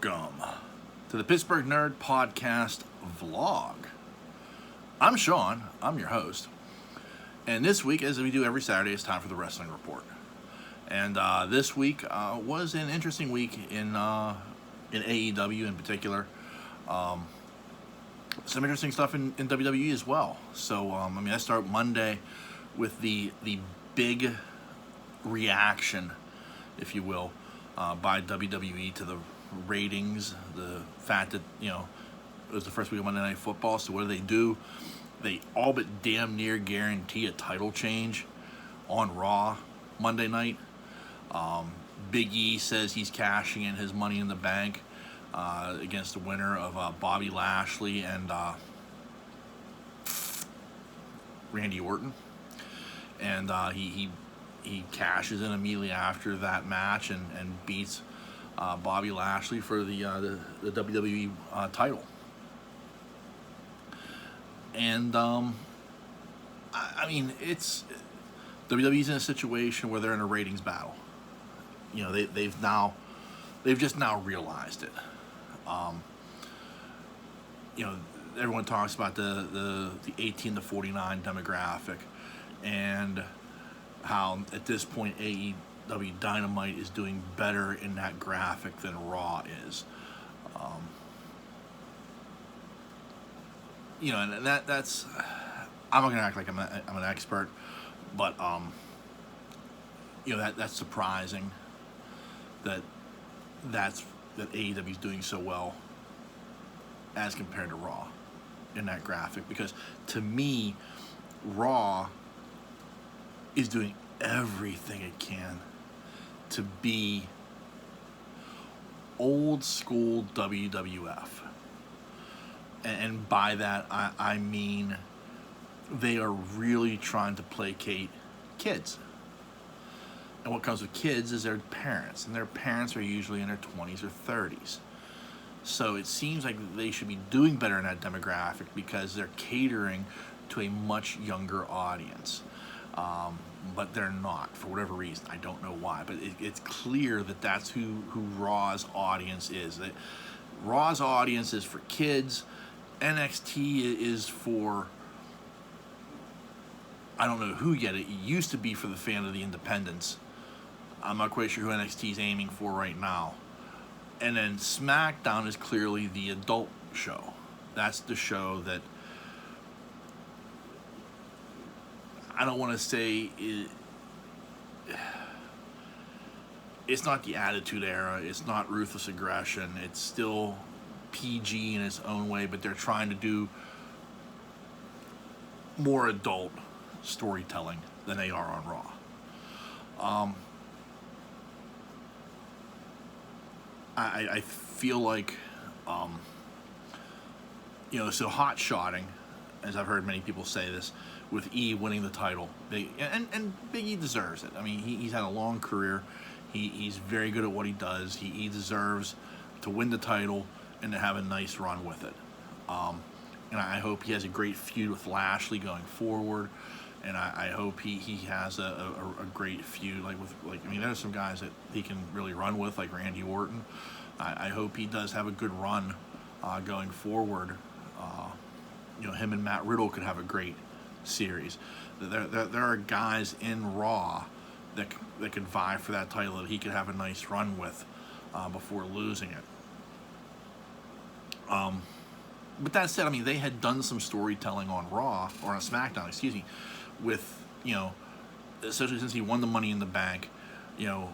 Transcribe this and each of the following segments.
Welcome to the Pittsburgh Nerd Podcast vlog. I'm Sean, I'm your host, and this week, as we do every Saturday, it's time for the Wrestling Report. And this week was an interesting week in AEW in particular. Some interesting stuff in WWE as well. So, I start Monday with the big reaction, if you will, by WWE to the ratings, the fact that, it was the first week of Monday Night Football, so what do? They all but damn near guarantee a title change on Raw Monday night. Big E says he's cashing in his Money in the Bank against the winner of Bobby Lashley and Randy Orton. And he cashes in immediately after that match and beats Bobby Lashley for the WWE title. And it's WWE's in a situation where they're in a ratings battle. They've just now realized it. Everyone talks about the 18 to 49 demographic and how at this point AEW Dynamite is doing better in that graphic than Raw is. And that's I'm not gonna act like I'm an expert, but that's surprising that AEW is doing so well as compared to Raw in that graphic, because to me Raw is doing everything it can to be old school WWF. And by that, I mean they are really trying to placate kids. And what comes with kids is their parents. And their parents are usually in their 20s or 30s. So it seems like they should be doing better in that demographic because they're catering to a much younger audience. But they're not, for whatever reason. I don't know why, but it's clear that that's who Raw's audience is. That Raw's audience is for kids. NXT is for, I don't know who yet. It used to be for the fan of the independents. I'm not quite sure who NXT is aiming for right now. And then SmackDown is clearly the adult show. That's the show that I don't want to say it's not the Attitude Era. It's not Ruthless Aggression. It's still PG in its own way, but they're trying to do more adult storytelling than they are on Raw. I feel like, so hot shotting, as I've heard many people say this, with E winning the title, and Big E deserves it. I mean, he's had a long career. He's very good at what he does. He deserves to win the title and to have a nice run with it. And I hope he has a great feud with Lashley going forward. And I hope he has a great feud there's some guys that he can really run with, like Randy Orton. I hope he does have a good run going forward. Him and Matt Riddle could have a great series. There are guys in Raw that could vie for that title that he could have a nice run with before losing it. But that said, they had done some storytelling on Raw, or on SmackDown, with, especially since he won the Money in the Bank, a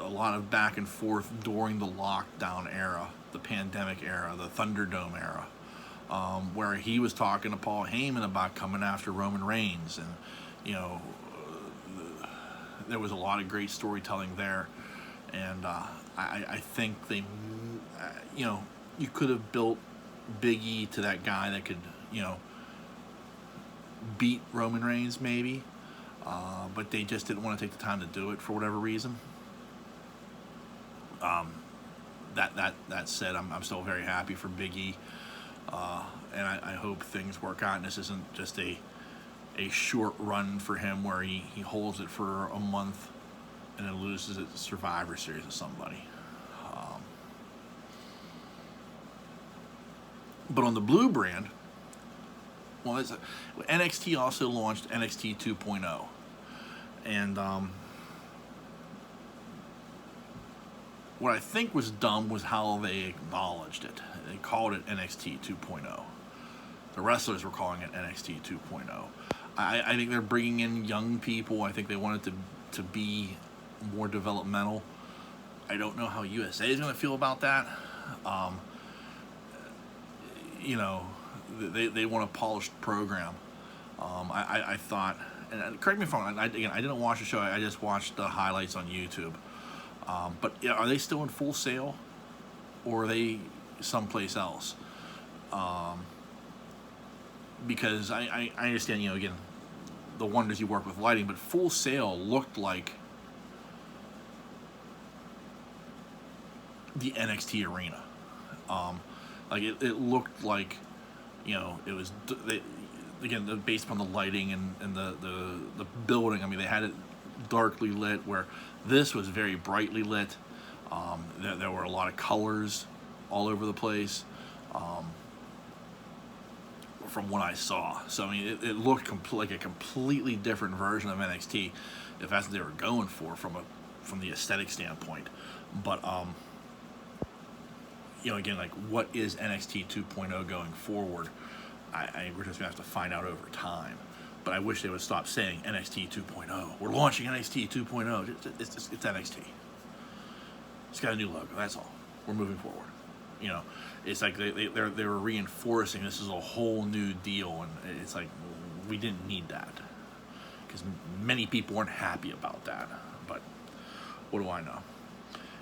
lot of back and forth during the lockdown era, the pandemic era, the Thunderdome era, where he was talking to Paul Heyman about coming after Roman Reigns, and, there was a lot of great storytelling there, and I think they, you could have built Big E to that guy that could, beat Roman Reigns maybe, but they just didn't want to take the time to do it for whatever reason. That said, I'm still very happy for Big E, and I hope things work out and this isn't just a short run for him where he holds it for a month and then loses it to Survivor Series to somebody. But on the blue brand, well, NXT also launched NXT 2.0, and what I think was dumb was how they acknowledged it. They called it NXT 2.0. The wrestlers were calling it NXT 2.0. I think they're bringing in young people. I think they want it to be more developmental. I don't know how USA is going to feel about that. You know, they want a polished program. I thought, and correct me if I'm wrong, I didn't watch the show. I just watched the highlights on YouTube. But yeah, are they still in Full Sail, or are they someplace else? Because I understand, you know, again, the wonders you work with lighting, but Full Sail looked like the NXT arena. Like it looked like, you know, it was again based upon the lighting and the building. I mean, they had it darkly lit, where this was very brightly lit. There were a lot of colors all over the place. From what I saw, so I mean, it looked like a completely different version of NXT, if that's what they were going for from the aesthetic standpoint. But you know, again, like, what is NXT 2.0 going forward? We're just gonna have to find out over time. But I wish they would stop saying NXT 2.0. We're launching NXT 2.0. It's NXT. It's got a new logo. That's all. We're moving forward. You know, it's like they were reinforcing this is a whole new deal, and it's like, we didn't need that, because many people weren't happy about that. But what do I know?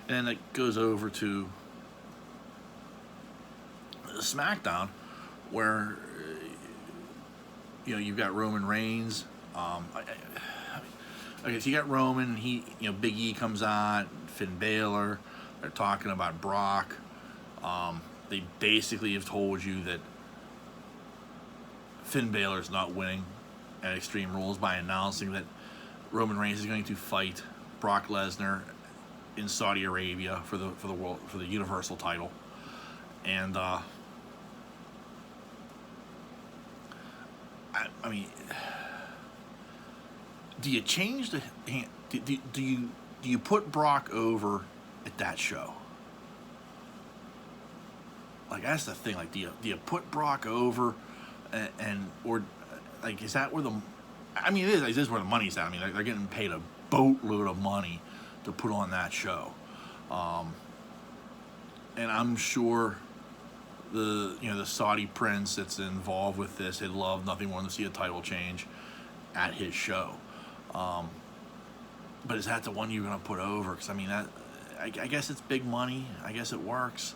And then it goes over to SmackDown, where you know, you've got Roman Reigns. Okay, so you got Roman. Big E comes on. Finn Balor. They're talking about Brock. They basically have told you that Finn Balor's not winning at Extreme Rules by announcing that Roman Reigns is going to fight Brock Lesnar in Saudi Arabia for the Universal title. And I mean, do you change the hand? Do you put Brock over at that show? Like, that's the thing. Like, do you put Brock over, or like, is that where the? I mean, it is where the money's at. I mean, they're getting paid a boatload of money to put on that show, and I'm sure the Saudi prince that's involved with this, he'd love nothing more than to see a title change at his show. But is that the one you're gonna put over? Because I mean, that I guess it's big money. I guess it works,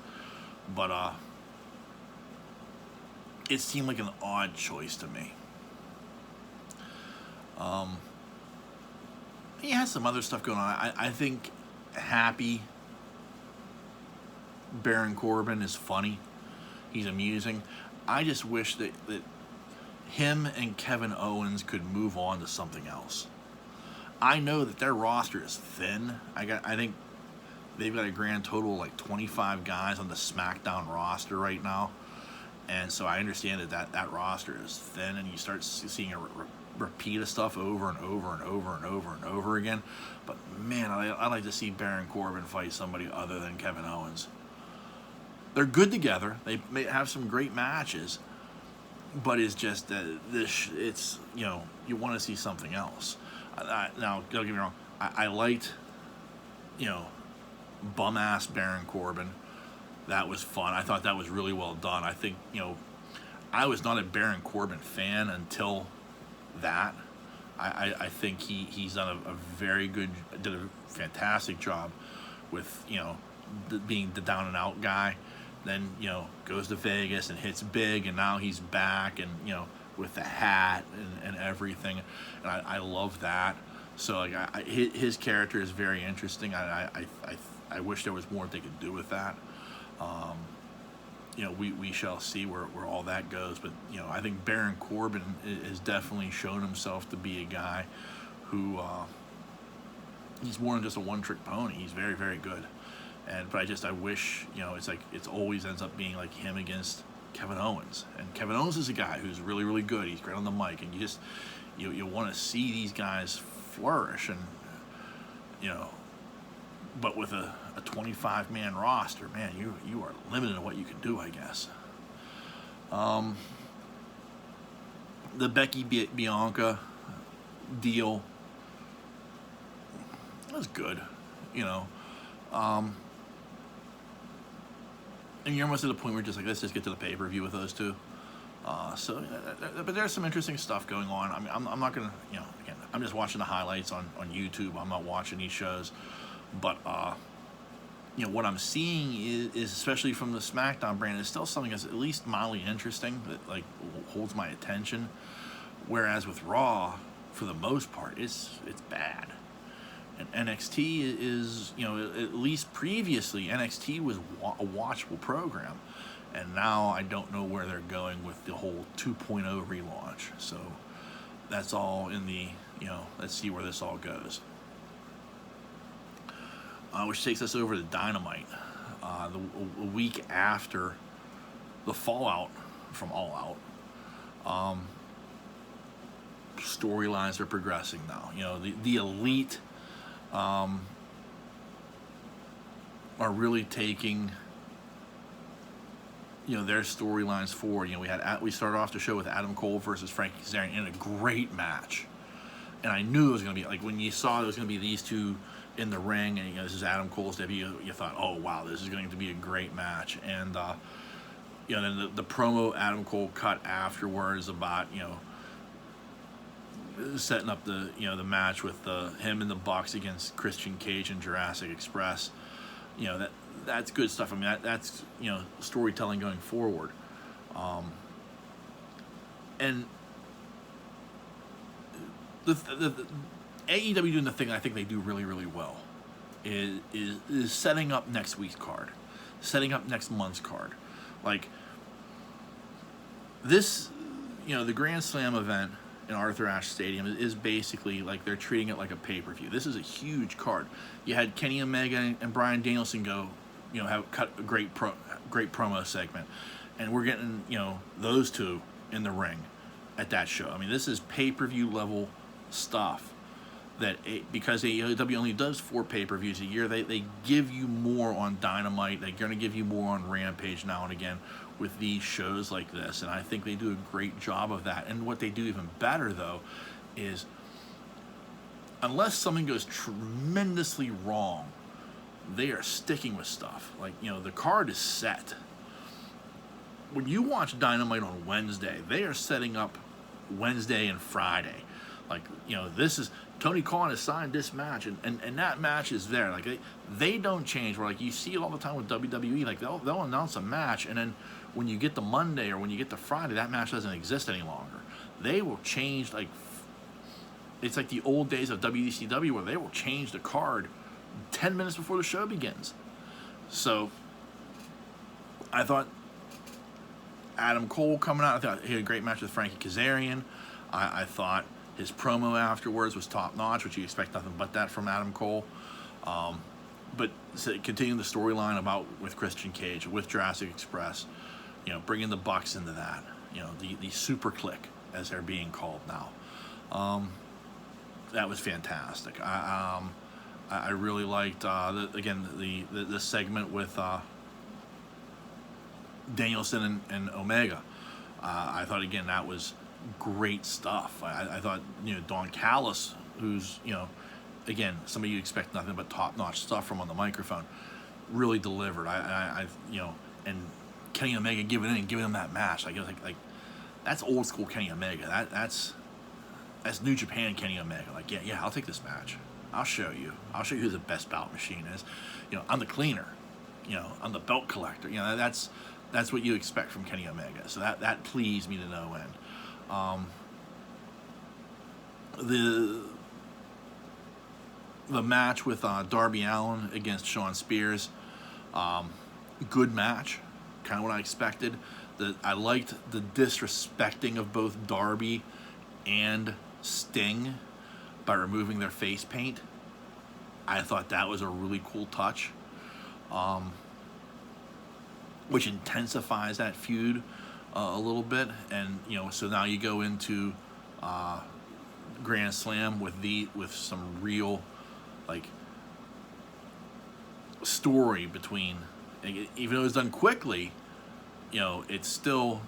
but it seemed like an odd choice to me. He has some other stuff going on. I think Happy Baron Corbin is funny. He's amusing. I just wish that him and Kevin Owens could move on to something else. I know that their roster is thin. I think they've got a grand total of like 25 guys on the SmackDown roster right now. And so I understand that roster is thin, and you start seeing a repeat of stuff over and over and over and over and over again. But man, I like to see Baron Corbin fight somebody other than Kevin Owens. They're good together. They may have some great matches, but it's just it's, you know, you want to see something else. Now, don't get me wrong. I liked, you know, bum ass Baron Corbin. That was fun. I thought that was really well done. I think, you know, I was not a Baron Corbin fan until that. I think he's done did a fantastic job with, you know, being the down and out guy. Then, you know, goes to Vegas and hits big, and now he's back, and, you know, with the hat and everything, and I love that. So like, his character is very interesting. I wish there was more they could do with that. You know, we shall see where all that goes. But, you know, I think Baron Corbin has definitely shown himself to be a guy who he's more than just a one-trick pony. He's very, very good. But I wish, you know, it's like, it's always ends up being like him against Kevin Owens. And Kevin Owens is a guy who's really, really good. He's great on the mic, and you want to see these guys flourish, and but with a 25-man roster, man, you are limited in what you can do, I guess. The Becky Bianca deal was good, and you're almost at the point where you're just like, let's just get to the pay-per-view with those two. But there's some interesting stuff going on. I mean, I'm not gonna, again, I'm just watching the highlights on YouTube. I'm not watching these shows, but what I'm seeing is especially from the SmackDown brand, is still something that's at least mildly interesting that like holds my attention. Whereas with Raw, for the most part, it's bad. And NXT is, at least previously, NXT was a watchable program. And now I don't know where they're going with the whole 2.0 relaunch. So that's all in the, let's see where this all goes. Which takes us over to Dynamite. The week after the fallout from All Out. Storylines are progressing now. The Elite are really taking their storylines forward. We started off the show with Adam Cole versus Frankie Kazarian in a great match, and I knew it was going to be like when you saw it was going to be these two in the ring, and this is Adam Cole's debut. You thought, oh wow, this is going to be a great match, and then the promo Adam Cole cut afterwards about setting up the the match with him and the Bucks against Christian Cage and Jurassic Express. That's good stuff. I mean, that's storytelling going forward. And the AEW doing the thing I think they do really, really well is setting up next week's card, setting up next month's card. Like this, the Grand Slam event in Arthur Ashe Stadium is basically like they're treating it like a pay-per-view. This is a huge card. You had Kenny Omega and Bryan Danielson go, have cut a great promo segment, and we're getting those two in the ring at that show. I mean, this is pay-per-view level stuff. Because AEW only does 4 pay-per-views a year, they give you more on Dynamite. They're going to give you more on Rampage now and again with these shows like this, and I think they do a great job of that. And what they do even better, though, is unless something goes tremendously wrong, they are sticking with stuff. Like, the card is set. When you watch Dynamite on Wednesday, they are setting up Wednesday and Friday. Like, this is Tony Khan has signed this match, and that match is there. Like they don't change. Where like you see it all the time with WWE. Like they'll announce a match, and then when you get to Monday or when you get to Friday, that match doesn't exist any longer. They will change. Like it's like the old days of WCW where they will change the card 10 minutes before the show begins. So I thought Adam Cole coming out, I thought he had a great match with Frankie Kazarian. I thought his promo afterwards was top-notch, which you expect nothing but that from Adam Cole. But continuing the storyline with Christian Cage, with Jurassic Express, bringing the Bucks into that, the Super Click, as they're being called now. That was fantastic. I really liked, the segment with Danielson and Omega. I thought, again, that was great stuff. I thought, Don Callis, who's, again, somebody you expect nothing but top-notch stuff from on the microphone, really delivered. And Kenny Omega giving him that match. Like that's old school Kenny Omega. That's New Japan Kenny Omega. Like, yeah, I'll take this match. I'll show you who the best belt machine is. I'm the cleaner. I'm the belt collector. That's what you expect from Kenny Omega. So that pleased me to no end. The match with Darby Allin against Shawn Spears, good match, kind of what I expected. I liked the disrespecting of both Darby and Sting by removing their face paint. I thought that was a really cool touch, which intensifies that feud a little bit, and so now you go into Grand Slam with some real like story between, even though it's done quickly, it's still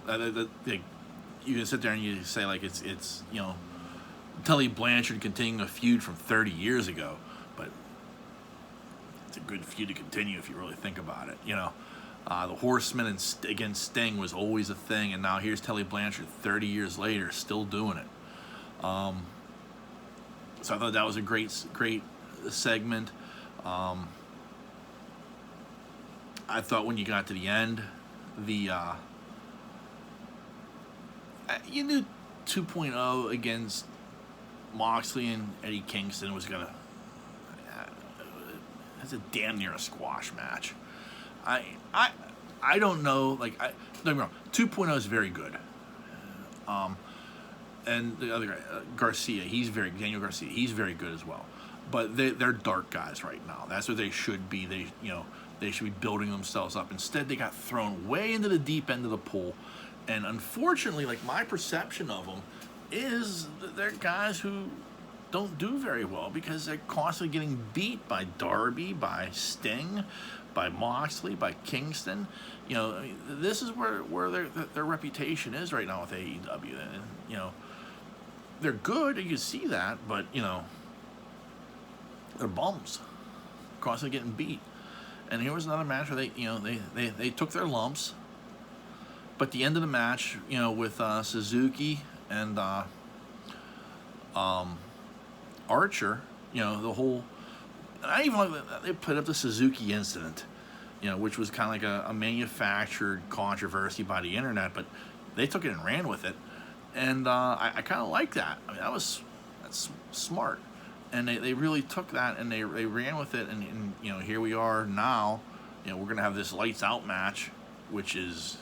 you can sit there and you say like it's Tully Blanchard continuing a feud from 30 years ago, but it's a good feud to continue if you really think about it. The Horsemen against Sting was always a thing, and now here's Tully Blanchard 30 years later still doing it. So I thought that was a great segment. I thought when you got to the end, you knew 2.0 against Moxley and Eddie Kingston was gonna. It's a damn near a squash match. I don't know. Like, don't get me wrong. 2.0 is very good. And the other guy, Daniel Garcia, he's very good as well. But they're dark guys right now. That's what they should be. They should be building themselves up. Instead, they got thrown way into the deep end of the pool. And unfortunately, like, my perception of them is that they're guys who don't do very well because they're constantly getting beat by Darby, by Sting, by Moxley, by Kingston. This is where their reputation is right now with AEW. And, they're good, you can see that, but, they're bums. Constantly getting beat. And here was another match where they took their lumps. But the end of the match, with Suzuki and Archer, the whole. I even like that they put up the Suzuki incident, which was kind of like a manufactured controversy by the internet, but they took it and ran with it, and I kind of like that. I mean, that's smart, and they really took that and they ran with it, and here we are now. We're gonna have this lights out match, which is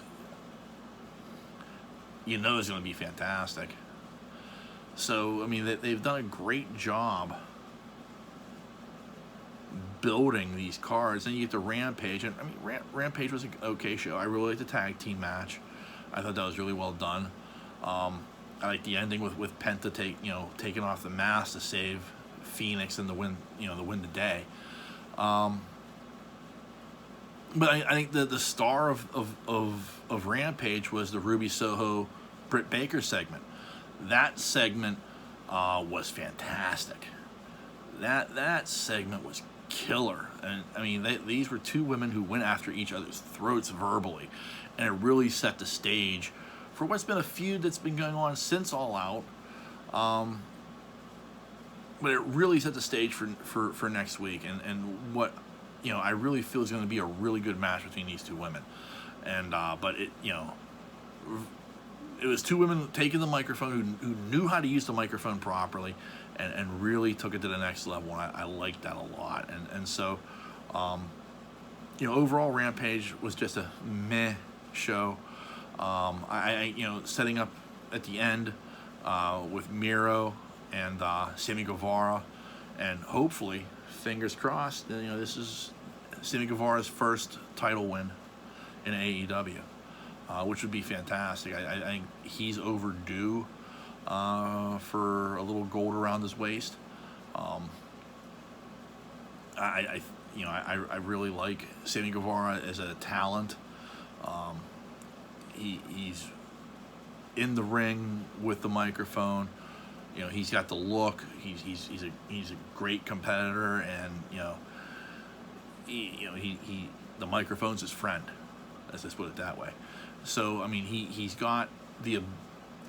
is gonna be fantastic. So I mean, they've done a great job building these cards. Then you get to Rampage, and I mean, Rampage was an okay show. I really liked the tag team match. I thought that was really well done. I like the ending with Penta taking off the mask to save Phoenix and the win the day. But I think the star of Rampage was the Ruby Soho Britt Baker segment. That segment was fantastic. That segment was killer. And I mean, these were two women who went after each other's throats verbally, and it really set the stage for what's been a feud that's been going on since All Out. But it really set the stage for next week, and what I really feel is going to be a really good match between these two women. And but it was two women taking the microphone who knew how to use the microphone properly, and really took it to the next level. And I liked that a lot. And so, overall, Rampage was just a meh show. Setting up at the end with Miro and Sammy Guevara, and hopefully, fingers crossed, this is Sammy Guevara's first title win in AEW. Which would be fantastic. I think he's overdue for a little gold around his waist. I really like Sammy Guevara as a talent. He's in the ring with the microphone. He's got the look. He's a great competitor, and he the microphone's his friend. Let's just put it that way. So I mean, he's got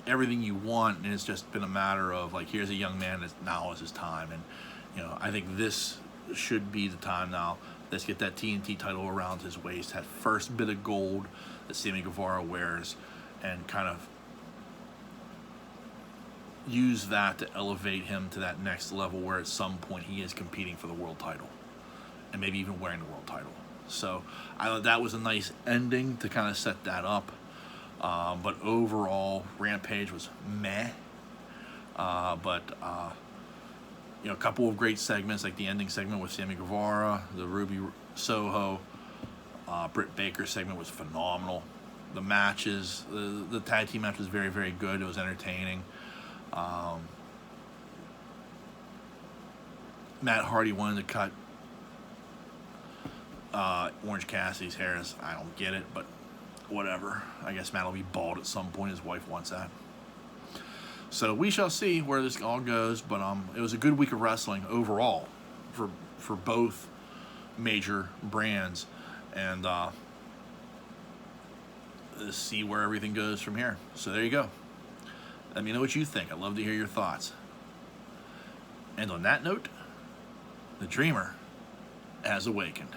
everything you want, and it's just been a matter of like, here's a young man that now is his time, and I think this should be the time now. Let's get that TNT title around his waist, that first bit of gold that Sammy Guevara wears, and kind of use that to elevate him to that next level where at some point he is competing for the world title, and maybe even wearing the world title. So I thought that was a nice ending to kind of set that up. But overall, Rampage was meh. But a couple of great segments, like the ending segment with Sammy Guevara, the Ruby Soho, Britt Baker segment was phenomenal. The matches, the tag team match was very, very good. It was entertaining. Matt Hardy wanted to cut Orange Cassidy's hair. I don't get it, but whatever. I guess Matt will be bald at some point. His wife wants that. So we shall see where this all goes. But it was a good week of wrestling overall for both major brands, and let's see where everything goes from here. So there you go. Let me know what you think. I'd love to hear your thoughts. And on that note, the dreamer has awakened.